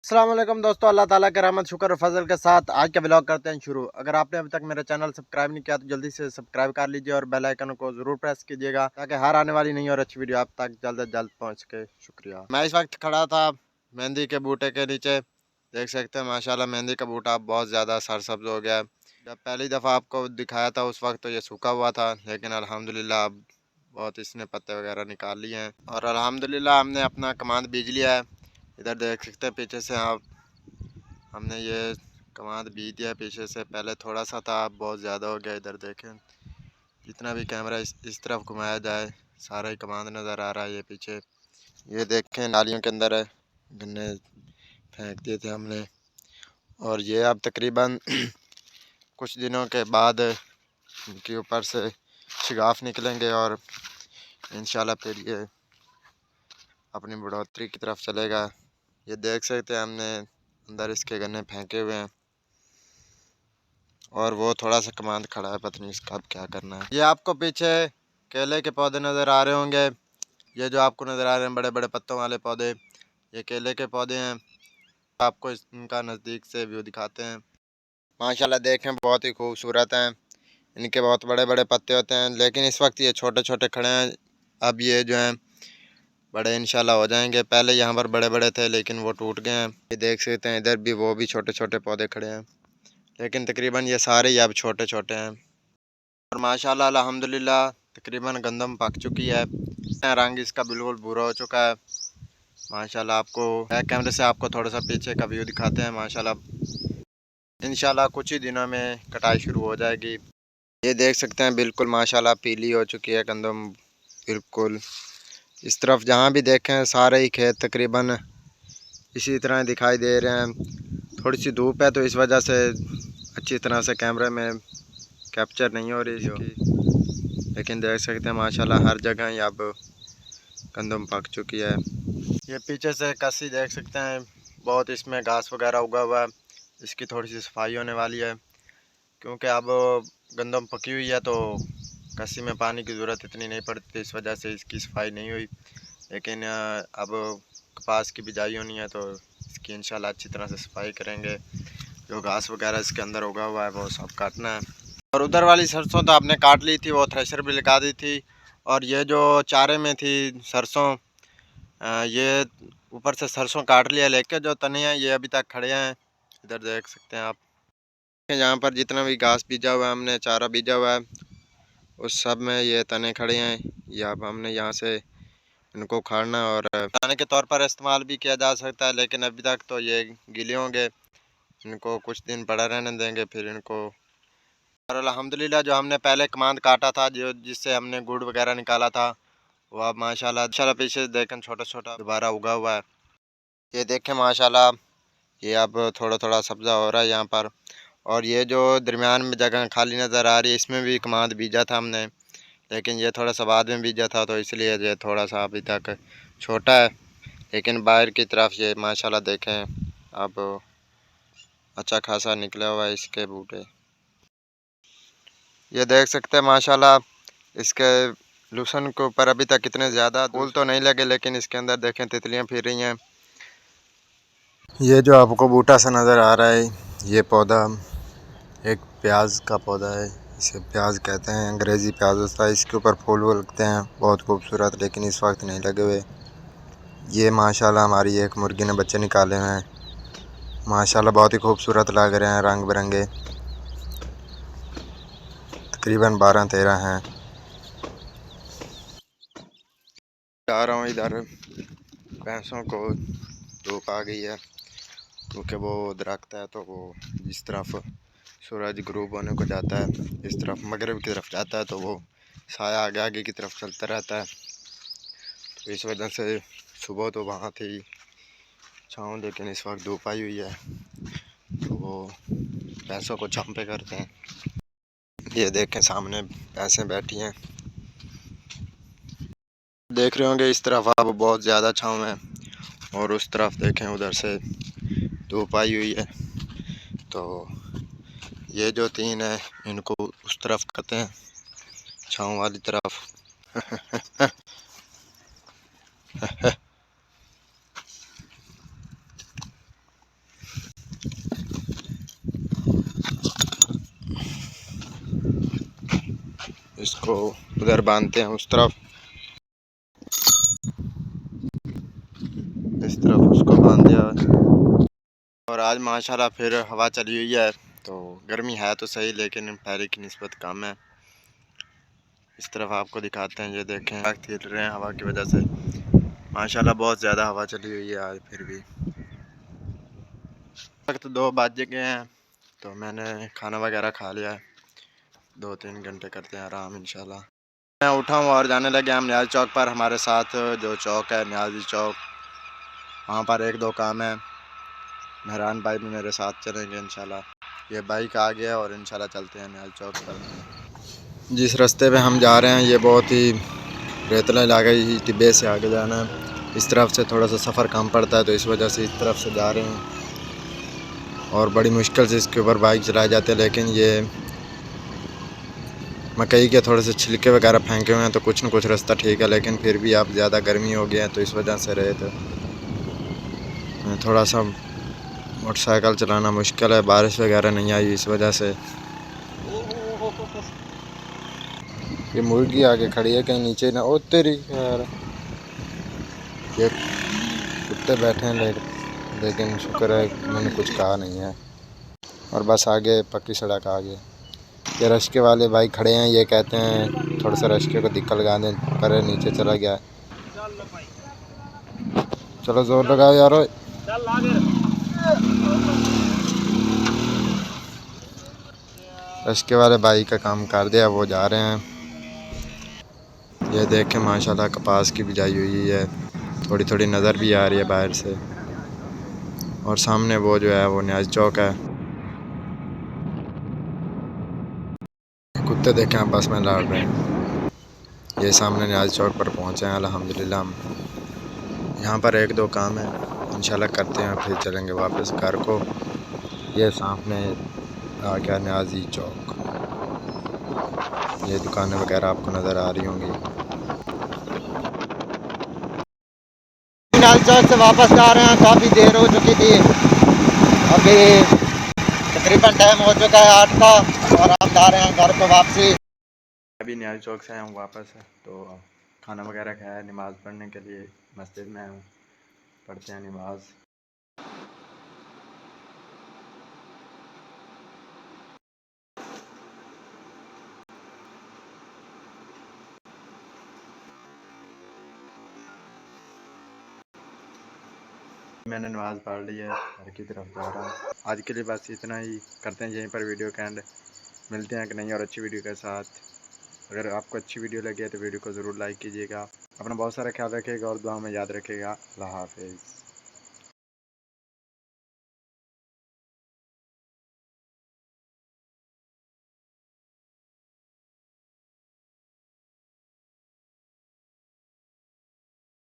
अस्सलाम वालेकुम दोस्तों, अल्लाह ताला के रहमत शुक्र और फजल के साथ आज का ब्लॉग करते हैं शुरू। अगर आपने अभी तक मेरा चैनल सब्सक्राइब नहीं किया तो जल्दी से सब्सक्राइब कर लीजिए और बेल आइकन को ज़रूर प्रेस कीजिएगा ताकि हर आने वाली नई और अच्छी वीडियो आप तक जल्द से जल्द पहुंच सके। शुक्रिया। मैं इस वक्त खड़ा था मेहंदी के बूटे के नीचे। देख सकते हैं माशाल्लाह मेहंदी का बूटा बहुत ज़्यादा सरसब्ज हो गया है। जब पहली दफ़ा आपको दिखाया था उस वक्त तो ये सूखा हुआ था, लेकिन अल्हम्दुलिल्लाह अब बहुत इसने पत्ते वगैरह निकाल लिए हैं और अल्हम्दुलिल्लाह हमने अपना कमाद बीज लिया है। इधर देख सकते हैं पीछे से आप, हमने ये कमाद बीज दिया पीछे से। पहले थोड़ा सा था, अब बहुत ज़्यादा हो गया। इधर देखें, जितना भी कैमरा इस तरफ घुमाया जाए सारा ही कमाद नज़र आ रहा है। ये पीछे ये देखें नालियों के अंदर है, गन्ने फेंक दिए थे हमने। और ये अब तकरीबन कुछ दिनों के बाद इनके ऊपर से शिगाफ निकलेंगे और इंशाल्लाह फिर ये अपनी बढ़ोतरी की तरफ चलेगा। ये देख सकते हैं हमने अंदर इसके गन्ने फेंके हुए हैं और वो थोड़ा सा कमांद खड़ा है, पता नहीं इसका अब क्या करना है। ये आपको पीछे केले के पौधे नज़र आ रहे होंगे। ये जो आपको नज़र आ रहे हैं बड़े बड़े पत्तों वाले पौधे, ये केले के पौधे हैं। आपको इनका नज़दीक से व्यू दिखाते हैं। माशाल्लाह देखें बहुत ही खूबसूरत हैं। इनके बहुत बड़े बड़े पत्ते होते हैं, लेकिन इस वक्त ये छोटे छोटे खड़े हैं। अब ये जो हैं बड़े इंशाल्लाह हो जाएंगे। पहले यहाँ पर बड़े बड़े थे लेकिन वो टूट गए हैं। ये देख सकते हैं इधर भी वो भी छोटे छोटे पौधे खड़े हैं, लेकिन तकरीबन ये सारे ही अब छोटे छोटे हैं। और माशाल्लाह अल्हम्दुलिल्लाह तकरीबन गंदम पक चुकी है। रंग इसका बिल्कुल भूरा हो चुका है। माशाल्लाह आपको बैक कैमरे से आपको थोड़ा सा पीछे का व्यू दिखाते हैं। माशाल्लाह इंशाल्लाह कुछ ही दिनों में कटाई शुरू हो जाएगी। ये देख सकते हैं बिल्कुल माशाल्लाह पीली हो चुकी है गंदम बिल्कुल। इस तरफ जहाँ भी देखें सारे ही खेत तकरीबन इसी तरह दिखाई दे रहे हैं। थोड़ी सी धूप है तो इस वजह से अच्छी तरह से कैमरे में कैप्चर नहीं हो रही इसकी, लेकिन देख सकते हैं माशाल्लाह हर जगह ही अब गंदम पक चुकी है। ये पीछे से कसी देख सकते हैं, बहुत इसमें घास वगैरह उगा हुआ है। इसकी थोड़ी सी सफाई होने वाली है क्योंकि अब गंदम पकी हुई है तो कसी में पानी की ज़रूरत इतनी नहीं पड़ती, इस वजह से इसकी सफाई नहीं हुई। लेकिन अब कपास की बिजाई होनी है तो इसकी इंशाल्लाह अच्छी तरह से सफाई करेंगे। जो घास वगैरह इसके अंदर उगा हुआ है वो सब काटना है। और उधर वाली सरसों तो आपने काट ली थी, वो थ्रेशर भी लगा दी थी। और ये जो चारे में थी सरसों, ये ऊपर से सरसों काट लिया, लेके जो तने हैं ये अभी तक खड़े हैं। इधर देख सकते हैं आप, यहाँ पर जितना भी घास बीजा हुआ है, हमने चारा बीजा हुआ है, उस सब में ये तने खड़े हैं। ये अब हमने यहाँ से इनको उखाड़ना और दाने के तौर पर इस्तेमाल भी किया जा सकता है, लेकिन अभी तक तो ये गीले होंगे। इनको कुछ दिन पड़ा रहने देंगे फिर इनको। और अल्हम्दुलिल्लाह जो हमने पहले कमांद काटा था, जो जिससे हमने गुड़ वगैरह निकाला था, वो अब माशाल्लाह पीछे देखें छोटा छोटा दोबारा उगा हुआ है। ये देखें माशाल्लाह ये अब थोड़ा थोड़ा सब्ज़ा हो रहा है यहाँ पर। और ये जो दरमियान में जगह खाली नज़र आ रही है, इसमें भी कमांद बीजा था हमने, लेकिन ये थोड़ा सा बाद में बीजा था तो इसलिए ये थोड़ा सा अभी तक छोटा है। लेकिन बाहर की तरफ ये माशाल्लाह देखें अब अच्छा खासा निकला हुआ है इसके बूटे। ये देख सकते हैं माशाल्लाह इसके लूसन के ऊपर अभी तक कितने ज़्यादा फूल तो नहीं लगे, लेकिन इसके अंदर देखें तितलियां फिर रही हैं। ये जो आपको बूटा सा नज़र आ रहा है, ये पौधा एक प्याज का पौधा है। इसे प्याज कहते हैं, अंग्रेज़ी प्याज होता है। इसके ऊपर फूल वो लगते हैं बहुत खूबसूरत, लेकिन इस वक्त नहीं लगे हुए। ये माशाल्लाह हमारी एक मुर्गी ने बच्चे निकाले हुए हैं। माशाल्लाह बहुत ही खूबसूरत लग रहे हैं, रंग बिरंगे। तकरीबन 12-13 हैं। जा रहा हूँ इधर, भैंसों को धूप आ गई है क्योंकि वो दरख्त है तो वो जिस तरफ सूरज ग्रूब होने को जाता है, इस तरफ मगरिब की तरफ जाता है तो वो साया आगे आगे की तरफ चलता रहता है। तो इस वजह से सुबह तो वहाँ थी छाँव, लेकिन इस वक्त धूप आई हुई है तो वो भैंसों को छाँव पे करते हैं। ये देखें सामने भैंसें बैठी हैं, देख रहे होंगे। इस तरफ अब बहुत ज़्यादा छाँव है और उस तरफ देखें उधर से धूप आई हुई है। तो ये जो तीन है इनको उस तरफ करते हैं, छाँव वाली तरफ। इसको उधर बांधते हैं, उस तरफ, इस तरफ उसको बांध दिया। और आज माशाल्लाह फिर हवा चली हुई है, तो गर्मी है तो सही लेकिन पहले की निस्बत कम है। इस तरफ आपको दिखाते हैं, ये देखें हिल रहे हैं हवा की वजह से। माशाल्लाह बहुत ज़्यादा हवा चली हुई है आज फिर भी। वक्त 2 बज गए हैं, तो मैंने खाना वगैरह खा लिया है। 2-3 घंटे करते हैं आराम इंशाल्लाह। मैं उठा हूँ और जाने लगे हम न्याज चौक पर। हमारे साथ जो चौक है न्याजी चौक, वहाँ पर 1-2 काम है। मेहरान भाई भी मेरे साथ चलेंगे इंशाल्लाह। ये बाइक आ गया और इंशाल्लाह चलते हैं न्याज चौक पर। जिस रास्ते पे हम जा रहे हैं ये बहुत ही रेतला इलाका, ही टिब्बे से आगे जाना है। इस तरफ से थोड़ा सा सफ़र कम पड़ता है, तो इस वजह से इस तरफ से जा रहे हैं और बड़ी मुश्किल से इसके ऊपर बाइक चलाए जाते हैं। लेकिन ये मकई के थोड़े से छिलके वगैरह फेंके हुए हैं, तो कुछ न कुछ रास्ता ठीक है। लेकिन फिर भी अब ज़्यादा गर्मी हो गया है, तो इस वजह से रेत थोड़ा सा मोटरसाइकिल चलाना मुश्किल है। बारिश वगैरह नहीं आई इस वजह से। ये मुर्गी आगे खड़ी है, कहीं नीचे ना ओ तेरी यार। ये कुत्ते बैठे हैं लेकिन शुक्र है मैंने कुछ कहा नहीं है। और बस आगे पक्की सड़क आगे। ये रश्के वाले भाई खड़े हैं, ये कहते हैं थोड़ा सा रश्के को दिक्कत लगा दें, पर नीचे चला गया। चलो जोर लगाओ यार। रश्के वाले भाई का काम कर दिया, वो जा रहे हैं। ये देखें माशाल्लाह कपास की बिजाई हुई है, थोड़ी थोड़ी नज़र भी आ रही है बाहर से। और सामने वो जो है वो न्याज चौक है। कुत्ते देखें आपस में लड़ रहे हैं। ये सामने न्याज चौक पर पहुंचे हैं अल्हम्दुलिल्लाह हम। यहाँ पर 1-2 काम है, इंशाल्लाह करते हैं फिर चलेंगे वापस घर को। ये सामने आ गया न्याजी चौक। ये दुकानें वगैरह आपको नज़र आ रही होंगी। न्याजी चौक से वापस जा रहे हैं, काफ़ी देर हो चुकी थी। अभी तकरीबन टाइम हो चुका है 8 का और हम जा रहे हैं घर को वापसी। अभी न्याजी चौक से आया हूँ वापस, तो खाना वगैरह खाया, नमाज़ पढ़ने के लिए मस्जिद में आया हूँ। पढ़ते हैं नमाज। मैंने नमाज़ पढ़ ली है, घर की तरफ जा रहा हूँ। आज के लिए बस इतना ही, करते हैं यहीं पर वीडियो का एंड। मिलते हैं कि नहीं और अच्छी वीडियो के साथ। अगर आपको अच्छी वीडियो लगी है तो वीडियो को ज़रूर लाइक कीजिएगा। अपना बहुत सारा ख्याल रखिएगा और दुआ में याद रखिएगा। अल्लाह हाफ़िज़।